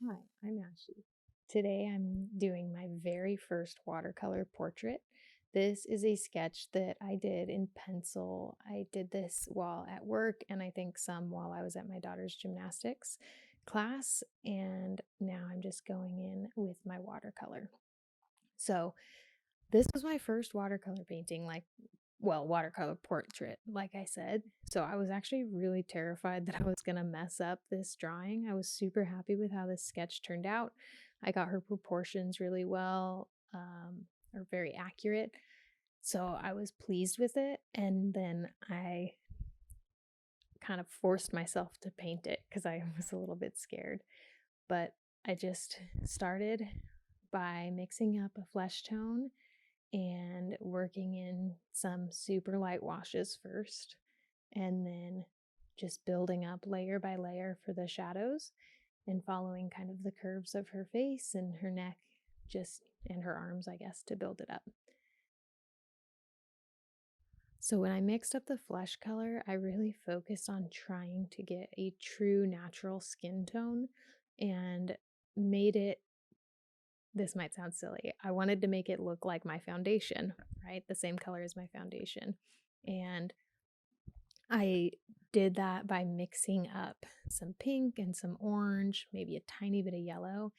Hi, I'm Ashley. Today I'm doing my very first watercolor portrait. This is a sketch that I did in pencil. I did this while at work and I think some while I was at my daughter's gymnastics class. And now I'm just going in with my watercolor. So, this was my first watercolor painting, watercolor portrait, like I said. So I was actually really terrified that I was going to mess up this drawing. I was super happy with how this sketch turned out. I got her proportions really well, or very accurate. So I was pleased with it. And then I kind of forced myself to paint it because I was a little bit scared. But I just started by mixing up a flesh tone and working in some super light washes first, and then just building up layer by layer for the shadows and following kind of the curves of her face and her neck, just and her arms, I guess, to build it up. So when I mixed up the flesh color, I really focused on trying to get a true natural skin tone and made it, this might sound silly, I wanted to make it look like my foundation, right? The same color as my foundation. And I did that by mixing up some pink and some orange, maybe a tiny bit of yellow,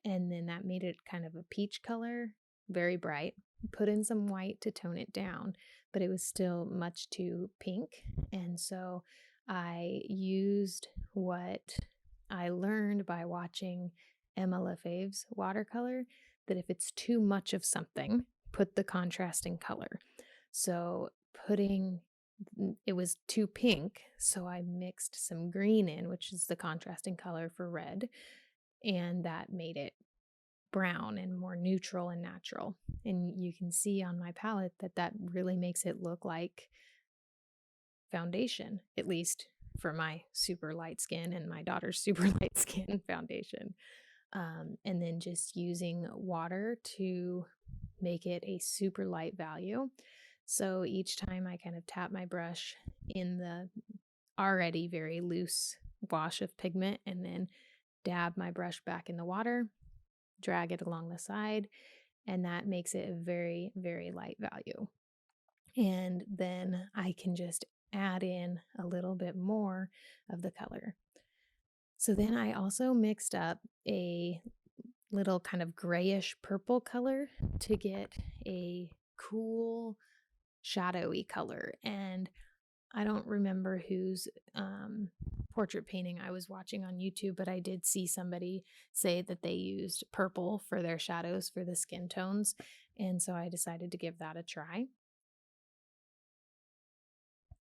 and then that made it kind of a peach color, very bright. Put in some white to tone it down, but it was still much too pink. And so I used what I learned by watching Emma LaFave's watercolor, that if it's too much of something, put the contrasting color. So putting it was too pink, so I mixed some green in, which is the contrasting color for red, and that made it brown and more neutral and natural. And you can see on my palette that that really makes it look like foundation, at least for my super light skin and my daughter's super light skin foundation. And then just using water to make it a super light value. So each time I kind of tap my brush in the already very loose wash of pigment and then dab my brush back in the water, drag it along the side, and that makes it a very, very light value. And then I can just add in a little bit more of the color. So then I also mixed up a little kind of grayish purple color to get a cool shadowy color. And I don't remember whose portrait painting I was watching on YouTube, but I did see somebody say that they used purple for their shadows for the skin tones. And so I decided to give that a try.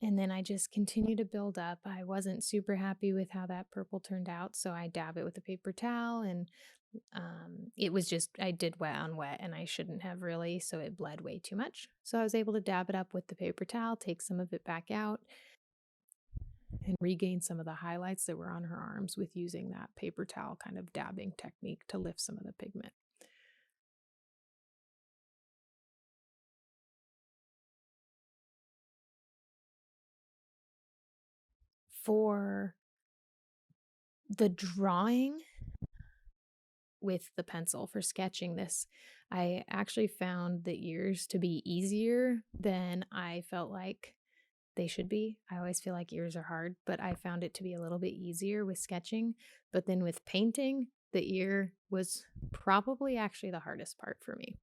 And then I just continue to build up. I wasn't super happy with how that purple turned out, so I dab it with a paper towel, and it was just, I did wet on wet, and I shouldn't have really, so it bled way too much. So I was able to dab it up with the paper towel, take some of it back out, and regain some of the highlights that were on her arms with using that paper towel kind of dabbing technique to lift some of the pigment. For the drawing, with the pencil for sketching this, I actually found the ears to be easier than I felt like they should be. I always feel like ears are hard, but I found it to be a little bit easier with sketching. But then with painting, the ear was probably actually the hardest part for me.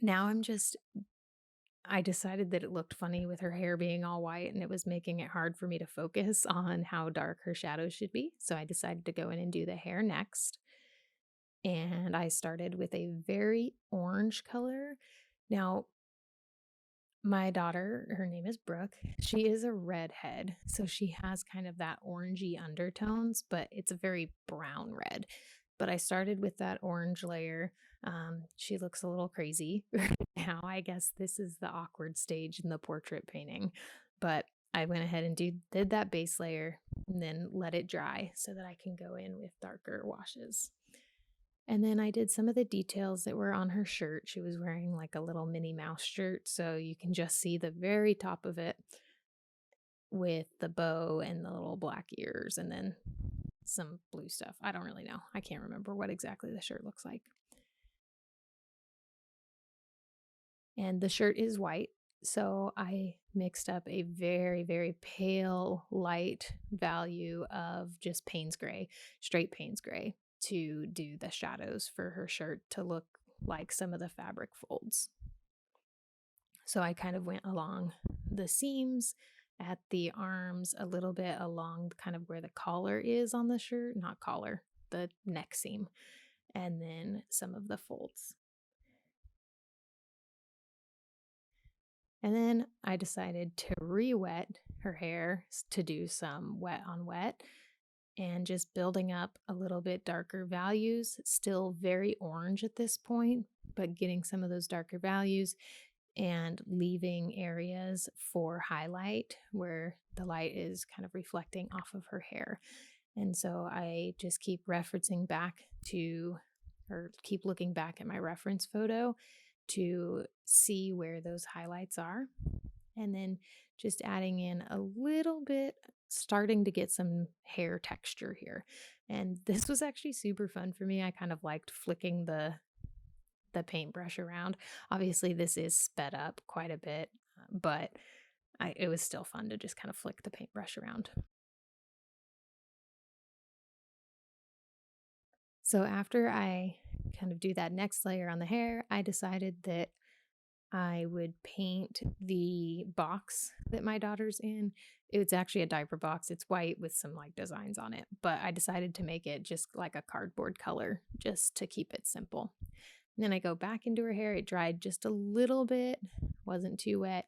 Now I decided that it looked funny with her hair being all white and it was making it hard for me to focus on how dark her shadows should be. So I decided to go in and do the hair next. And I started with a very orange color. Now, my daughter, her name is Brooke. She is a redhead, so she has kind of that orangey undertones, but it's a very brown red. But I started with that orange layer. She looks a little crazy right now. I guess this is the awkward stage in the portrait painting. But I went ahead and did that base layer and then let it dry so that I can go in with darker washes. And then I did some of the details that were on her shirt. She was wearing like a little Minnie Mouse shirt, so you can just see the very top of it with the bow and the little black ears and then some blue stuff. I don't really know. I can't remember what exactly the shirt looks like. And the shirt is white. So I mixed up a very, very pale light value of just Payne's gray, straight Payne's gray, to do the shadows for her shirt to look like some of the fabric folds. So I kind of went along the seams at the arms, a little bit along kind of where the collar is on the shirt, not collar, the neck seam, and then some of the folds. And then I decided to re-wet her hair to do some wet on wet and just building up a little bit darker values, still very orange at this point, but getting some of those darker values and leaving areas for highlight where the light is kind of reflecting off of her hair. And so I just keep referencing back to, or keep looking back at my reference photo to see where those highlights are. And then just adding in a little bit, starting to get some hair texture here. And this was actually super fun for me. I kind of liked flicking the paintbrush around. Obviously, this is sped up quite a bit, but it was still fun to just kind of flick the paintbrush around. So after I kind of do that next layer on the hair, I decided that I would paint the box that my daughter's in. It's actually a diaper box. It's white with some like designs on it, but I decided to make it just like a cardboard color just to keep it simple. And then I go back into her hair. It dried just a little bit, wasn't too wet.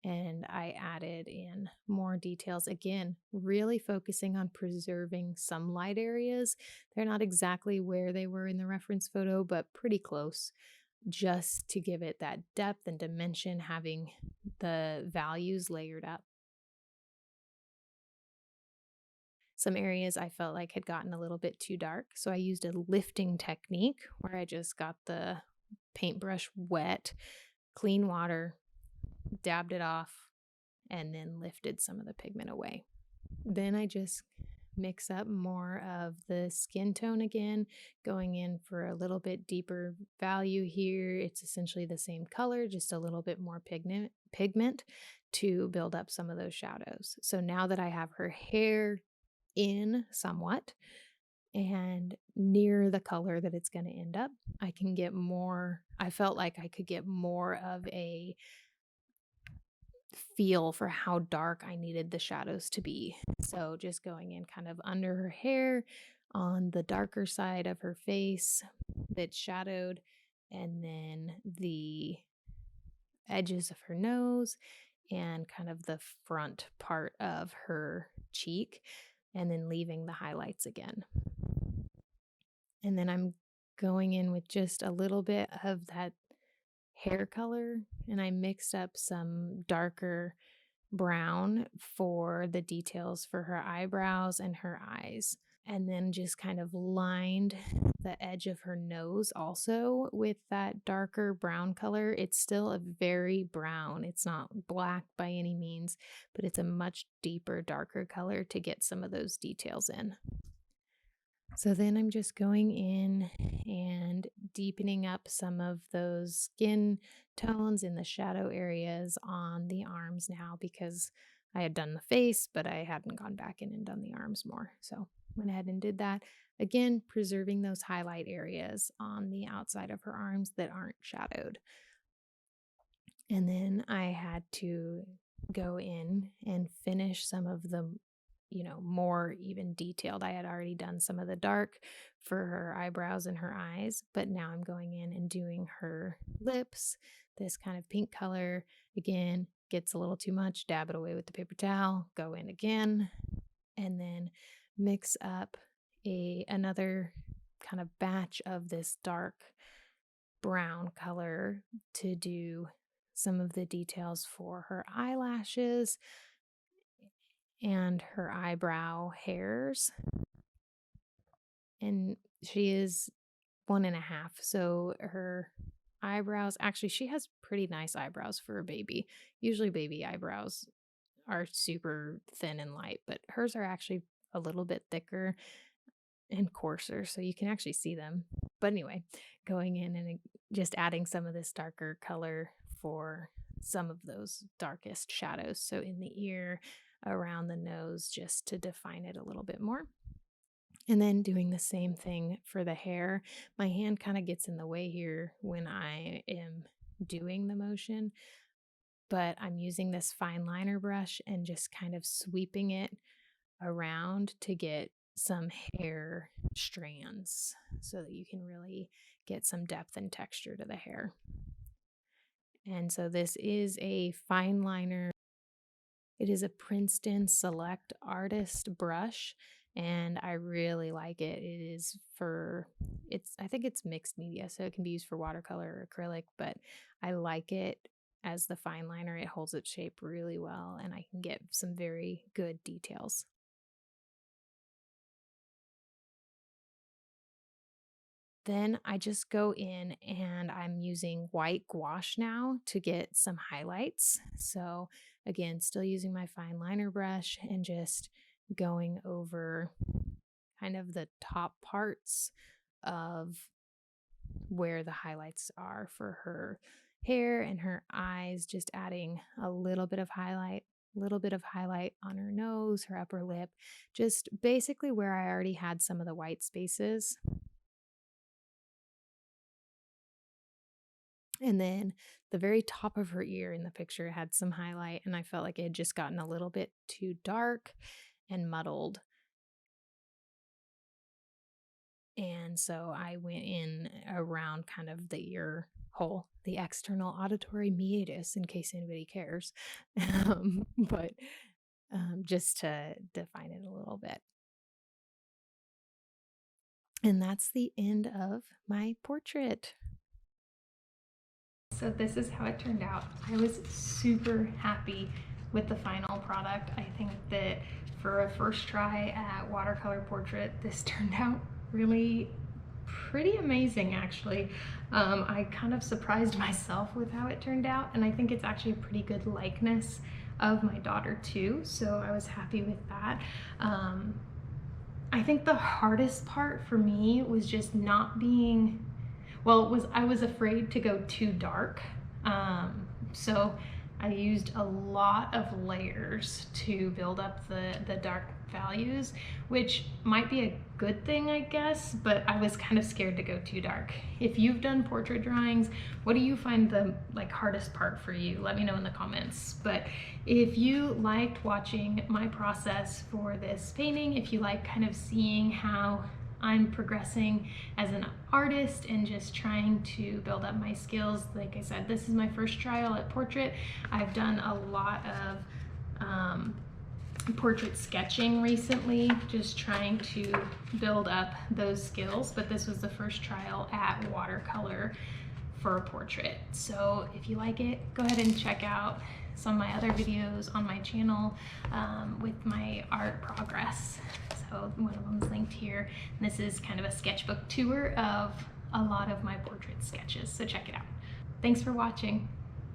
And I added in more details. Again, really focusing on preserving some light areas. They're not exactly where they were in the reference photo, but pretty close, just to give it that depth and dimension, having the values layered up. Some areas I felt like had gotten a little bit too dark, so I used a lifting technique where I just got the paintbrush wet, clean water, dabbed it off, and then lifted some of the pigment away. Then I just mix up more of the skin tone again, going in for a little bit deeper value here. It's essentially the same color, just a little bit more pigment to build up some of those shadows. So now that I have her hair in somewhat and near the color that it's going to end up, I can get more. I felt like I could get more of a feel for how dark I needed the shadows to be. So just going in kind of under her hair on the darker side of her face that's shadowed, and then the edges of her nose and kind of the front part of her cheek, and then leaving the highlights again. And then I'm going in with just a little bit of that hair color, and I mixed up some darker brown for the details for her eyebrows and her eyes. And then just kind of lined the edge of her nose also with that darker brown color. It's still a very brown. It's not black by any means, but it's a much deeper, darker color to get some of those details in. So then I'm just going in and deepening up some of those skin tones in the shadow areas on the arms now, because I had done the face, but I hadn't gone back in and done the arms more. So went ahead and did that. Again, preserving those highlight areas on the outside of her arms that aren't shadowed. And then I had to go in and finish some of the more even detailed. I had already done some of the dark for her eyebrows and her eyes, but now I'm going in and doing her lips, this kind of pink color. Again, gets a little too much, dab it away with the paper towel, go in again, and then mix up another kind of batch of this dark brown color to do some of the details for her eyelashes and her eyebrow hairs. And she is 1.5. So her eyebrows, actually, she has pretty nice eyebrows for a baby. Usually baby eyebrows are super thin and light, but hers are actually a little bit thicker and coarser, so you can actually see them. But anyway, going in and just adding some of this darker color for some of those darkest shadows. So in the ear, around the nose, just to define it a little bit more. And then doing the same thing for the hair. My hand kind of gets in the way here when I am doing the motion, but I'm using this fine liner brush and just kind of sweeping it around to get some hair strands so that you can really get some depth and texture to the hair. And so this is a fine liner. It is a Princeton Select Artist brush, and I really like it. I think it's mixed media, so it can be used for watercolor or acrylic, but I like it as the fine liner. It holds its shape really well, and I can get some very good details. Then I just go in and I'm using white gouache now to get some highlights. So again, still using my fine liner brush and just going over kind of the top parts of where the highlights are for her hair and her eyes, just adding a little bit of highlight, on her nose, her upper lip, just basically where I already had some of the white spaces. And then the very top of her ear in the picture had some highlight, and I felt like it had just gotten a little bit too dark and muddled. And so I went in around kind of the ear hole, the external auditory meatus, in case anybody cares, but just to define it a little bit. And that's the end of my portrait. So this is how it turned out. I was super happy with the final product. I think that for a first try at watercolor portrait, this turned out really pretty amazing actually. I kind of surprised myself with how it turned out, and I think it's actually a pretty good likeness of my daughter too, so I was happy with that. I think the hardest part for me was just not being, I was afraid to go too dark. So I used a lot of layers to build up the dark values, which might be a good thing, I guess, but I was kind of scared to go too dark. If you've done portrait drawings, what do you find the hardest part for you? Let me know in the comments. But if you liked watching my process for this painting, if you like kind of seeing how I'm progressing as an artist and just trying to build up my skills. Like I said, this is my first trial at portrait. I've done a lot of portrait sketching recently, just trying to build up those skills, but this was the first trial at watercolor for a portrait. So if you like it, go ahead and check out some of my other videos on my channel with my art progress. So one of them is linked here. And this is kind of a sketchbook tour of a lot of my portrait sketches, so check it out. Thanks for watching.